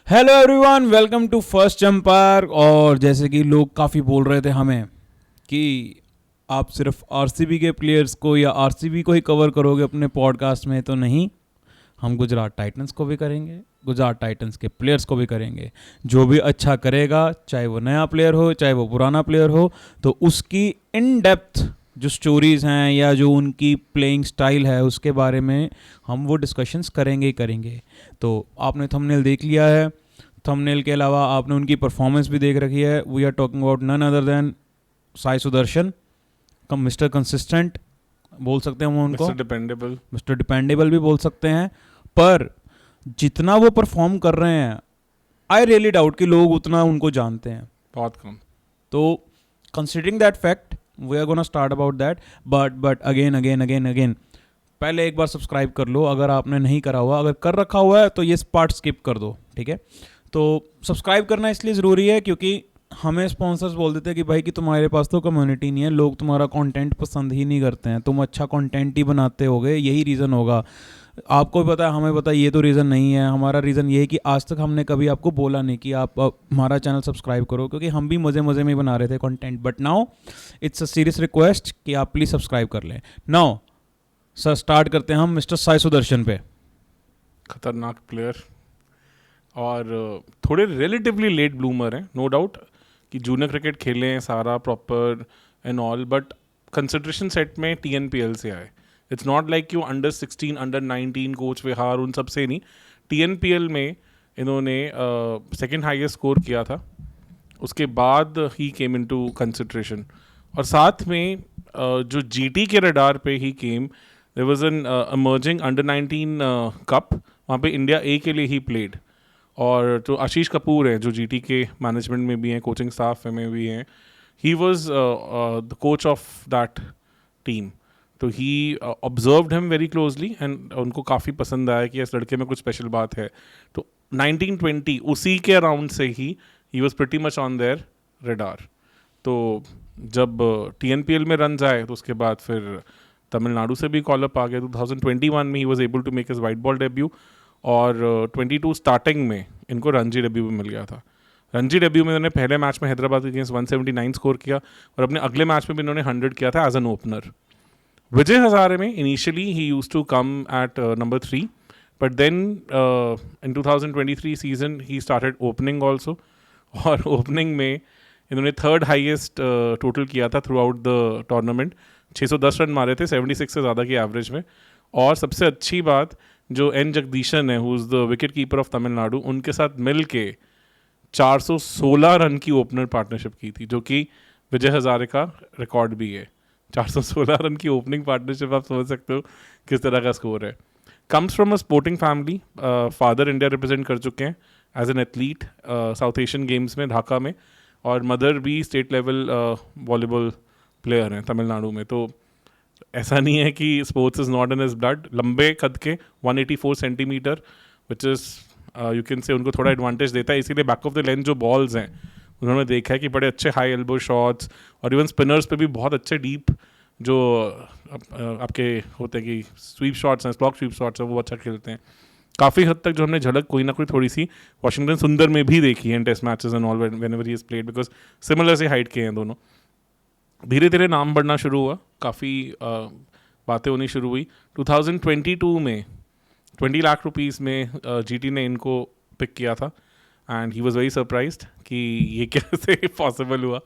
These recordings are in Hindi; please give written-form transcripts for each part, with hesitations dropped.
Hello everyone, welcome to first jumper. और जैसे कि लोग काफ़ी बोल रहे थे हमें कि आप सिर्फ आरसीबी के प्लेयर्स को या आरसीबी को ही कवर करोगे अपने पॉडकास्ट में, तो नहीं, हम गुजरात टाइटंस को भी करेंगे, गुजरात टाइटंस के प्लेयर्स को भी करेंगे। जो भी अच्छा करेगा, चाहे वो नया प्लेयर हो चाहे वो पुराना प्लेयर हो, तो उसकी इन डेप्थ जो स्टोरीज़ हैं या जो उनकी प्लेइंग स्टाइल है उसके बारे में हम वो डिस्कशंस करेंगे ही करेंगे। तो आपने थंबनेल देख लिया है, थंबनेल के अलावा आपने उनकी परफॉर्मेंस भी देख रखी है। We are talking about none other than Sai Sudharsan, कम मिस्टर कंसिस्टेंट बोल सकते हैं हम उनको, मिस्टर डिपेंडेबल भी बोल सकते हैं। पर जितना वो परफॉर्म कर रहे हैं, आई रियली डाउट कि लोग उतना उनको जानते हैं, बहुत कम। तो considering that fact we are gonna start about that. But again पहले एक बार सब्सक्राइब कर लो अगर आपने नहीं करा हुआ। अगर कर रखा हुआ है तो ये पार्ट स्किप कर दो, ठीक है। तो सब्सक्राइब करना इसलिए ज़रूरी है क्योंकि हमें स्पॉन्सर्स बोल देते हैं कि भाई कि तुम्हारे पास तो कम्युनिटी नहीं है, लोग तुम्हारा कंटेंट पसंद ही नहीं करते हैं, तुम अच्छा कंटेंट ही बनाते होगे, यही रीज़न होगा। आपको भी पता है, हमें पता है, ये तो रीज़न नहीं है। हमारा रीज़न ये है कि आज तक हमने कभी आपको बोला नहीं कि आप हमारा चैनल सब्सक्राइब करो, क्योंकि हम भी मज़े मज़े में ही बना रहे थे content. But now it's a serious request कि आप प्लीज़ सब्सक्राइब कर लें। नाउ सर स्टार्ट करते हैं हम मिस्टर साई सुदर्शन पे। खतरनाक प्लेयर और थोड़े रिलेटिवली लेट ब्लूमर हैं, नो डाउट कि जूनियर क्रिकेट खेले हैं सारा proper and all, but consideration set में TNPL से आए। It's not like you under 16 under 19 coach विहार उन सब से नहीं, TNPL में इन्होंने सेकेंड हाईएस्ट स्कोर किया था, उसके बाद ही केम इनटू कंसिडरेशन। और साथ में जो GT के रडार पे ही came, there was an emerging under 19 cup, वहाँ पे इंडिया ए के लिए ही प्लेड। और जो आशीष कपूर है जो GT के मैनेजमेंट में भी हैं, कोचिंग स्टाफ में भी हैं, he was the coach of that team. तो he observed him very closely and उनको काफ़ी पसंद आया कि इस लड़के में कुछ स्पेशल बात है। तो 1920 उसी के अराउंड से he was pretty much on their radar. तो जब TNPL में रन आए तो उसके बाद फिर तमिलनाडु से भी कॉल अप आ गया। 2021 में ही was able to make his white ball debut, और 22 स्टार्टिंग में इनको रणजी डेब्यू भी मिल गया था। रणजी डेब्यू में इन्होंने पहले मैच में हैदराबाद के अगेंस्ट 179 स्कोर किया, और अपने अगले मैच में भी इन्होंने 100 किया था as an opener. Vijay Hazare में इनिशियली ही used to come at number 3, but then in 2023 season ही स्टार्टेड ओपनिंग ऑल्सो, और ओपनिंग में इन्होंने थर्ड हाईएस्ट टोटल किया था throughout the tournament. 610 run मारे थे 76 से ज़्यादा की एवरेज में। और सबसे अच्छी बात, जो N जगदीशन है, who is the wicket keeper of Tamil Nadu, उनके साथ मिल के 416 रन की ओपनर पार्टनरशिप की थी, जो कि विजय हजारे का रिकॉर्ड भी है। 416 रन की ओपनिंग पार्टनरशिप, आप समझ सकते हो किस तरह का स्कोर है। Comes from a sporting family, father India represent कर चुके हैं as an athlete South Asian games में ढाका में, और मदर भी स्टेट लेवल वॉलीबॉल प्लेयर हैं तमिलनाडु में। तो ऐसा नहीं है कि sports is not in his blood. लंबे कद के 184 centimetre, which is you can say उनको थोड़ा एडवांटेज देता है, इसीलिए बैक ऑफ द लेंथ जो बॉल्स हैं उन्होंने देखा है कि बड़े अच्छे हाई एल्बो शॉट्स, और इवन स्पिनर्स पे भी बहुत अच्छे डीप जो आपके होते हैं कि स्वीप शॉट्स हैं, स्लॉक स्वीप शॉट्स हैं, वो अच्छा खेलते हैं। काफ़ी हद तक जो हमने झलक कोई ना कोई थोड़ी सी वाशिंगटन सुंदर में भी देखी है in test matches and all whenever he is played, because similar से हाइट के हैं दोनों। धीरे धीरे नाम बढ़ना शुरू हुआ, काफ़ी बातें होनी शुरू हुई। 2022 में 20 लाख रुपीज़ में GT ने इनको पिक किया था, and he was very surprised कि ये कैसे पॉसिबल हुआ।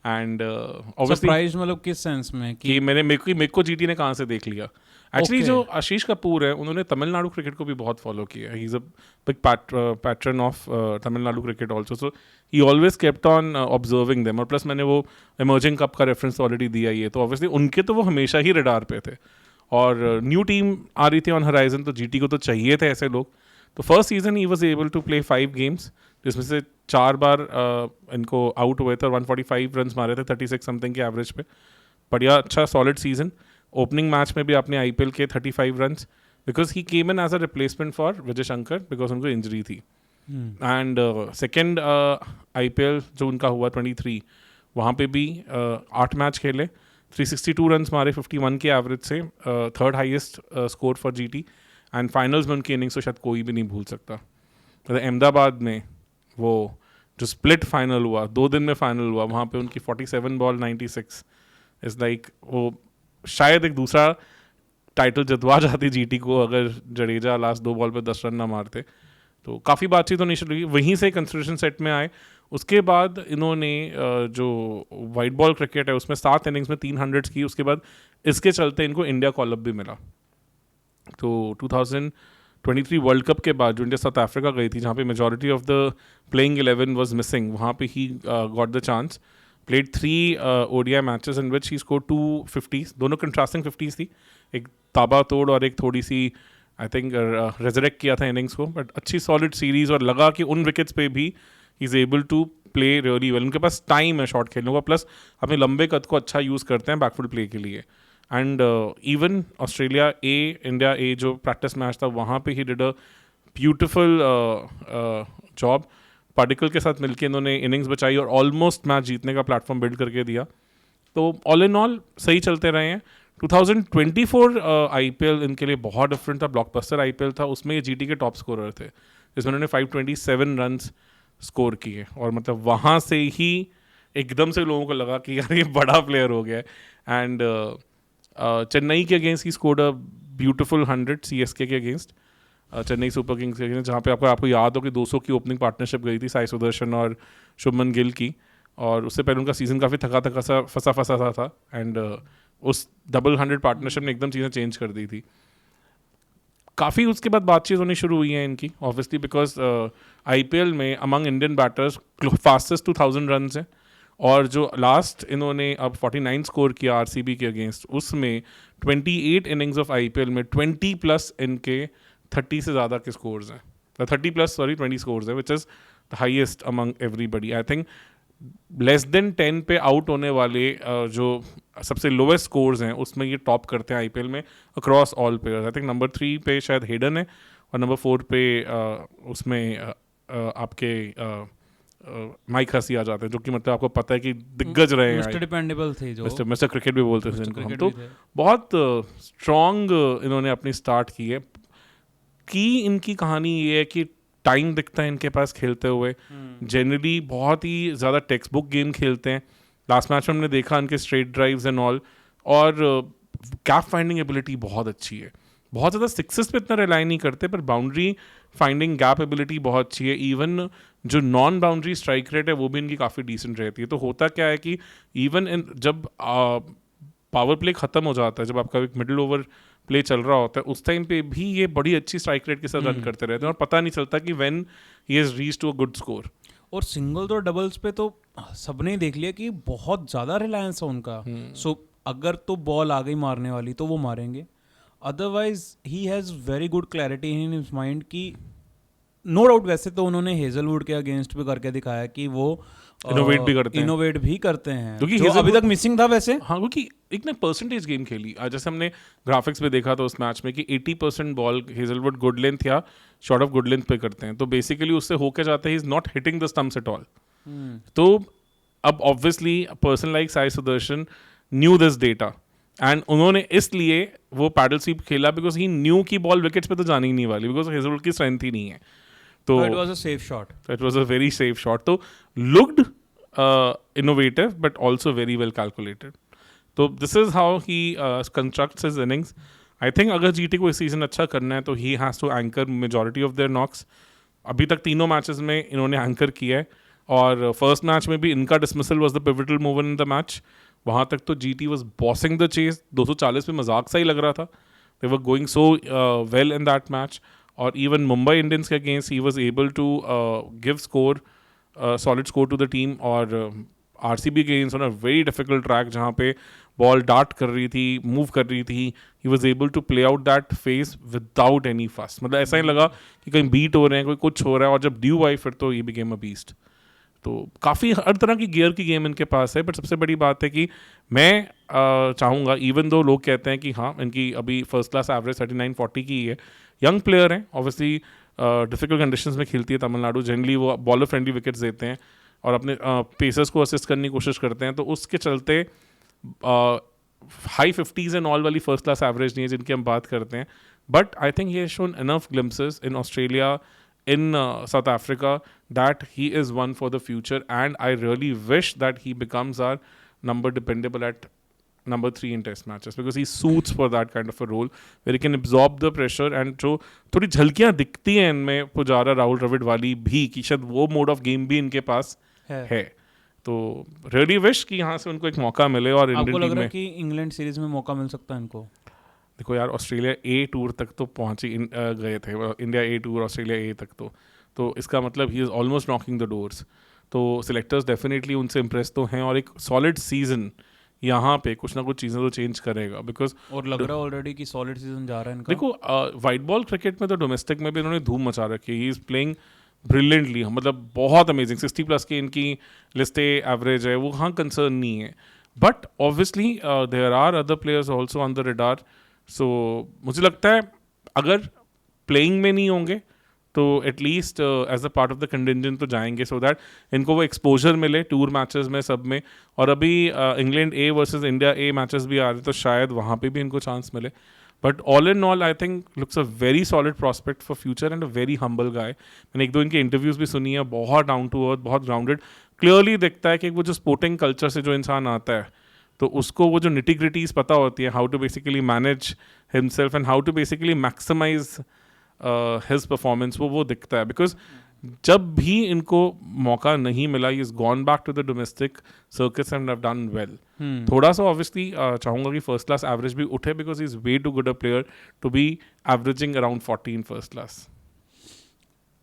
एंड सरप्राइज मतलब किस सेंस में कि मेरे को GT ने कहाँ से देख लिया। एक्चुअली जो आशीष कपूर है उन्होंने तमिलनाडु क्रिकेट को भी बहुत फॉलो किया है। He is a big pattern of Tamil Nadu cricket also, so he always kept on observing them. और प्लस मैंने वो इमर्जिंग कप का रेफरेंस ऑलरेडी दिया ही है, तो ऑब्वियसली उनके तो वो हमेशा ही रडार पे थे। और न्यू टीम आ रही थी ऑन हराइजन, तो GT को तो चाहिए थे ऐसे लोग। तो फर्स्ट सीजन ही was able to play 5 games, जिसमें से 4 बार इनको आउट हुए थे और 145 रन मारे थे 36 समथिंग के एवरेज पे। बढ़िया, अच्छा सॉलिड सीजन। ओपनिंग मैच में भी आपने IPL के 35 runs, because he came in as a replacement for Vijay Shankar, because उनको इंजरी थी। एंड सेकेंड IPL जो उनका हुआ 23, वहाँ पे भी 8 मैच खेले, 362 रन्स मारे 51 के एवरेज से, third highest score for GT। And finals में उनकी इनिंग्स तो शायद कोई भी नहीं भूल सकता। मतलब अहमदाबाद में वो जो स्प्लिट फाइनल हुआ 2 दिन में फाइनल हुआ, वहाँ पे उनकी 47 बॉल 96 इज़ लाइक वो शायद एक दूसरा टाइटल जितवा जाती जीटी को अगर जडेजा लास्ट 2 बॉल पे 10 रन ना मारते। तो काफ़ी बातचीत होनी शुरू हुई, वहीं से कंसिडरेशन सेट में आए। उसके बाद इन्होंने जो वाइट बॉल क्रिकेट है उसमें 7 इनिंग्स में 300 की, उसके बाद इसके चलते इनको इंडिया कॉल अप भी मिला। तो 2023 वर्ल्ड कप के बाद जो इंडिया साउथ अफ्रीका गई थी, जहाँ पे majority of the playing 11 was missing, वहाँ पे he got the chance, played 3 ODI matches in which he score 2 50s, दोनों कंट्रास्टिंग 50s थी, एक ताबा तोड़ और एक थोड़ी सी आई थिंक रेजरेक्ट किया था इनिंग्स को, बट अच्छी सॉलिड सीरीज, और लगा कि उन विकेट्स पे भी he is able to play really well. उनके पास टाइम है शॉट खेलने का, प्लस अपने लंबे कद को अच्छा यूज़ करते हैं बैकफुट प्ले के लिए। And even Australia A India A जो प्रैक्टिस मैच था, वहाँ पे he did a beautiful job. Particle के साथ मिलके इन्होंने इनिंग्स बचाई और ऑलमोस्ट मैच जीतने का प्लेटफॉर्म बिल्ड करके दिया। तो ऑल इन ऑल सही चलते रहे हैं। 2024 IPL इनके लिए बहुत डिफरेंट था, ब्लॉकबस्टर IPL था, उसमें ये जीटी के टॉप स्कोरर थे, जिसमें उन्होंने 527 रन्स स्कोर किए, और मतलब वहाँ से ही एकदम से लोगों को लगा कि यार ये बड़ा प्लेयर हो गया है। एंड चेन्नई के against he scored a beautiful 100 CSK के अगेंस्ट, चेन्नई सुपर किंग्स के अगेंस्ट, जहाँ पे आपको याद हो कि 200 की ओपनिंग पार्टनरशिप गई थी साई सुदर्शन और शुभमन गिल की, और उससे पहले उनका सीजन काफ़ी थका सा फंसा था। एंड उस डबल 100 पार्टनरशिप ने एकदम चीज़ें चेंज कर दी थी। काफ़ी उसके बाद बातचीत होनी शुरू हुई है इनकी, ऑब्वियसली बिकॉज IPL में among Indian batters fastest 2000 run है, और जो लास्ट इन्होंने अब 49 स्कोर किया RCB के अगेंस्ट, उसमें 28 इनिंग्स ऑफ IPL में 20+ इनके 30 से ज़्यादा के स्कोर्स हैं, 20 स्कोर्स हैं, which is the highest among everybody. I think less than 10 पे आउट होने वाले जो सबसे लोवेस्ट स्कोर्स हैं उसमें ये टॉप करते हैं IPL में across all players. I think number 3 पे शायद हेडन है, और नंबर 4 पे उसमें आपके माइक हसी आ जाते हैं, जो कि मतलब आपको पता है कि दिग्गज रहे हैं, मिस्टर डिपेंडेबल थे, जो मिस्टर क्रिकेट भी बोलते थे इनको हम। तो बहुत स्ट्रॉन्ग इन्होंने अपनी स्टार्ट की है। की इनकी कहानी ये है कि टाइम दिखता है इनके पास खेलते हुए, जनरली बहुत ही ज़्यादा टेक्स्ट बुक गेम खेलते हैं। लास्ट मैच में हमने देखा इनके स्ट्रेट ड्राइव्स एंड ऑल, और गैप फाइंडिंग एबिलिटी बहुत अच्छी है। बहुत ज़्यादा सिक्सेस पे इतना रिलाई नहीं करते, पर बाउंड्री फाइंडिंग गैप एबिलिटी बहुत अच्छी है। इवन जो नॉन बाउंड्री स्ट्राइक रेट है वो भी इनकी काफ़ी डिसेंट रहती है। तो होता क्या है कि इवन जब पावर प्ले ख़त्म हो जाता है, जब आपका एक मिडिल ओवर प्ले चल रहा होता है, उस टाइम पे भी ये बड़ी अच्छी स्ट्राइक रेट के साथ रन करते रहते हैं, और पता नहीं चलता कि when he has reached to a good score. और सिंगल्स और डबल्स पे तो सबने देख लिया कि बहुत ज़्यादा रिलायंस है उनका। सो अगर तो बॉल आ गई मारने वाली तो वो मारेंगे, otherwise he has very good clarity in his mind की नो डाउट। वैसे तो उन्होंने हेजलवुड के अगेंस्ट भी करके दिखाया कि वो इनोवेट भी करते हैं, क्योंकि जो अभी तक मिसिंग था वैसे। हाँ, क्योंकि एक ना परसेंटेज गेम खेली, जैसे हमने ग्राफिक्स में देखा था उस मैच में कि 80% बॉल हेजलवुड गुड लेंथ या शॉर्ट ऑफ गुड लेंथ पे करते हैं, तो बेसिकली उससे होके जाता है he is not hitting the stumps at all. तो अब obviously person like Sai Sudharsan knew this data, and उन्होंने इसलिए वो पैडल स्वीप खेला बिकॉज ही न्यू की बॉल विकेट्स पे तो जानी ही नहीं वाली, बिकॉज हेजलवुड की स्ट्रेंथ ही नहीं है। तो it was a safe shot, it was a very safe shot. तो looked innovative but also very well calculated. तो this is how he constructs his innings. I think अगर जीटी को इस सीजन अच्छा करना है तो he has to anchor majority of their knocks. अभी तक तीनों मैचेस में इन्होंने एंकर किया है, और फर्स्ट मैच में भी इनका dismissal was the pivotal move in the match. वहाँ तक तो GT was bossing the chase, 240 पे मजाक सा ही लग रहा था। They were going so well in that match, और इवन मुंबई इंडियंस के against he was able to give score, solid score to the team. और RCB के against on a very difficult track, जहाँ पे बॉल डार्ट कर रही थी, मूव कर रही थी, he was able to play out that phase without any fuss. मतलब ऐसा ही लगा कि कहीं बीट हो रहे हैं, कोई कुछ हो रहा है, और जब ड्यू आई फिर तो ही बिकेम अ बीस्ट। तो काफ़ी हर तरह की गियर की गेम इनके पास है। बट सबसे बड़ी बात है कि मैं चाहूँगा, इवन दो लोग कहते हैं कि हाँ इनकी अभी फर्स्ट क्लास एवरेज 39-40 की ही है, यंग प्लेयर हैं, ऑब्वियसली डिफिकल्ट कंडीशंस में खेलती है तमिलनाडु, जनरली वो बॉलर फ्रेंडली विकेट्स देते हैं और अपने पेसर्स को असिस्ट करने की कोशिश करते हैं। तो उसके चलते हाई 50s एंड ऑल वाली फर्स्ट क्लास एवरेज नहीं है जिनकी हम बात करते हैं। But I think he has shown enough glimpses in Australia in South Africa that he is one for the future, and I really wish that he becomes our number dependable at number 3 in test matches, because he suits for that kind of a role where he can absorb the pressure, and जो थोड़ी झलकियाँ दिखती हैं इनमें पुजारा राहुल द्रविड़ वाली भी, कि शायद वो मोड ऑफ गेम भी इनके पास है। तो रियली विश कि यहाँ से उनको एक मौका मिले। और आपको इंडियन लग टीम रहा में है कि इंग्लैंड सीरीज में मौका मिल सकता है इनको? देखो यार, ऑस्ट्रेलिया ए टूर तक तो पहुँच ही गए थे, India A tour Australia A तक, तो इसका मतलब he is almost knocking the doors. तो सिलेक्टर्स डेफिनेटली उनसे इम्प्रेस तो हैं, और एक सॉलिड सीजन यहाँ पे कुछ ना कुछ चीज़ें तो चेंज करेगा, बिकॉज और लग रहा है ऑलरेडी कि सॉलिड सीजन जा रहा है इनका। देखो वाइट बॉल क्रिकेट में तो डोमेस्टिक में भी इन्होंने धूम मचा रखी है। ही इज़ प्लेइंग ब्रिलियंटली, मतलब बहुत अमेजिंग। 60+ की इनकी लिस्टें एवरेज है, वो हाँ कंसर्न नहीं है। But obviously there are other players also on the radar. So मुझे लगता है अगर प्लेइंग में नहीं होंगे तो at least as a part of the contingent तो जाएंगे, सो दैट इनको वो एक्सपोजर मिले टूर मैचेस में सब में। और अभी England A versus India A matches भी आ रहे, तो शायद वहाँ पे भी इनको चांस मिले। But all in all I think looks a very solid prospect for future and a very humble गाय। मैंने 1-2 इनके इंटरव्यूज़ भी सुनी है, बहुत डाउन टू अर्थ, बहुत ग्राउंडेड। क्लियरली दिखता है कि वो जो स्पोर्टिंग कल्चर से जो इंसान आता है, तो उसको वो जो निटी-ग्रिटीज़ पता होती है, how to basically manage himself and how to basically maximise his performance, वो दिखता है। बिकॉज जब भी इनको मौका नहीं मिला, he is gone back to the domestic circuits and have done well. थोड़ा सा ऑब्वियसली चाहूँगा कि फर्स्ट क्लास एवरेज भी उठे, because he is way too good a player to be averaging around 40 in first class.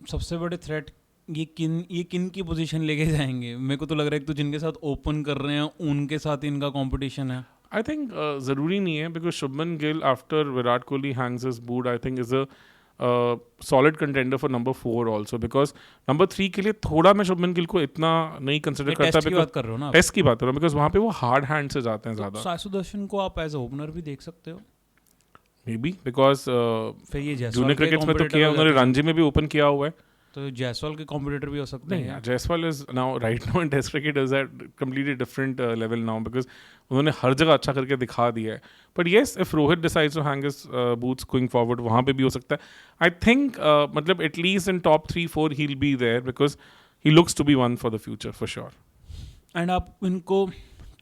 सबसे बड़े थ्रेट ये किन की पोजीशन लेके जाएंगे? मेरे को तो लग रहा है कि तो जिनके साथ ओपन कर रहे हैं उनके साथ इनका कंपटीशन है। आई थिंक ज़रूरी नहीं है, because Shubman Gill after Virat Kohli Hanks his boot, I think is a solid contender for number 4 also. Because number 3 के लिए थोड़ा मैं शुभमन गिल को इतना नहीं कंसिडर करता। टेस्ट की बात कर रहे हो ना? टेस्ट की बात कर रहा हूँ, बिकॉज वहाँ पे वो हार्ड हैंड से जाते हैं ज़्यादा। साई सुदर्शन को आप एज ओपनर भी देख सकते हो मे बी, बिकॉज फिर ये जूनियर क्रिकेट्स में तो किया उन्होंने, रणजी में भी ओपन किया हुआ है, तो जायसवाल के कॉम्पिटिटर भी हो सकते हैं। Jaiswal is now right now in test cricket is at completely different level now, because उन्होंने हर जगह अच्छा करके दिखा दिया है। But yes, if Rohit decides to hang his boots going forward, वहाँ पे भी हो सकता है। आई थिंक मतलब at least in top 3-4 he will be there, because he looks to be one for the future for sure. And आप इनको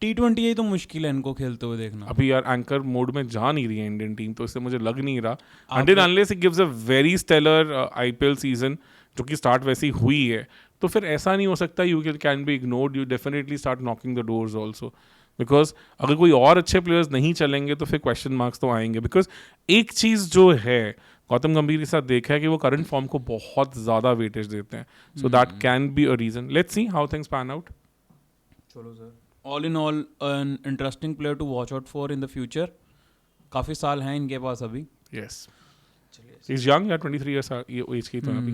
T20 ही तो मुश्किल है इनको खेलते हुए देखना। अभी यार एंकर मोड में जा नहीं रही है इंडियन टीम, तो इससे मुझे लग नहीं रहा until unless it gives a very stellar IPL season, जो कि स्टार्ट वैसी हुई है, तो फिर ऐसा नहीं हो सकता you can be ignored. You definitely start knocking the doors also, because अगर कोई और अच्छे प्लेयर्स नहीं चलेंगे तो फिर क्वेश्चन मार्क्स तो आएंगे। बिकॉज एक चीज़ जो है गौतम गंभीर के साथ देखा है कि वो करंट फॉर्म को बहुत ज़्यादा वेटेज देते हैं, so that can be a reason. Let's see how things pan out. चलो sir, all in all an interesting player to watch out for in the future. काफ़ी साल हैं इनके पास अभी। यस, इज यंग या 23 ईयर्स एज की तो अभी।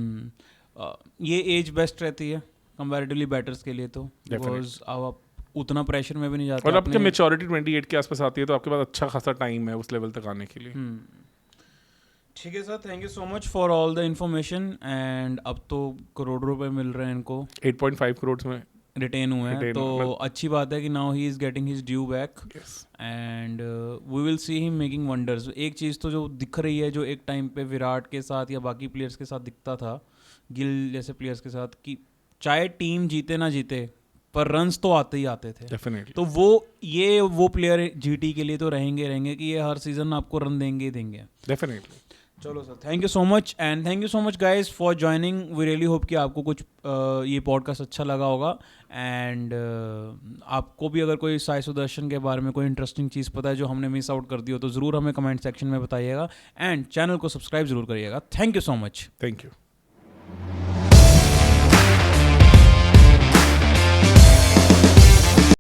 ये एज बेस्ट रहती है कंपैरेटिवली बैटर्स के लिए, तो बिकॉज आप उतना प्रेशर में भी नहीं जाते। और आपके मैच्योरिटी 28 के आसपास आती है, तो आपके पास अच्छा खासा टाइम है उस लेवल तक आने के लिए। ठीक है sir, thank you so much for all the information. And अब तो करोड़ रुपए मिल रहे हैं इनको, 8.5 करोड़ में रिटेन हुए हैं, तो अच्छी बात है कि now he is getting his due back and we will see him making wonders. एक चीज़ तो जो दिख रही है, जो एक टाइम पे विराट के साथ या बाकी प्लेयर्स के साथ दिखता था, गिल जैसे प्लेयर्स के साथ, कि चाहे टीम जीते ना जीते पर रन्स तो आते ही आते थे। Definitely. तो वो प्लेयर जीटी के लिए तो रहेंगे कि ये हर सीजन आपको रन देंगे ही देंगे। डेफिनेटली। चलो sir, thank you so much and thank you so much guys for joining. We really hope कि आपको कुछ ये पॉडकास्ट अच्छा लगा होगा। एंड आपको भी अगर कोई साई सुदर्शन के बारे में कोई इंटरेस्टिंग चीज़ पता है जो हमने मिस आउट कर दी हो, तो ज़रूर हमें कमेंट सेक्शन में बताइएगा एंड चैनल को सब्सक्राइब ज़रूर करिएगा। Thank you so much. Thank you.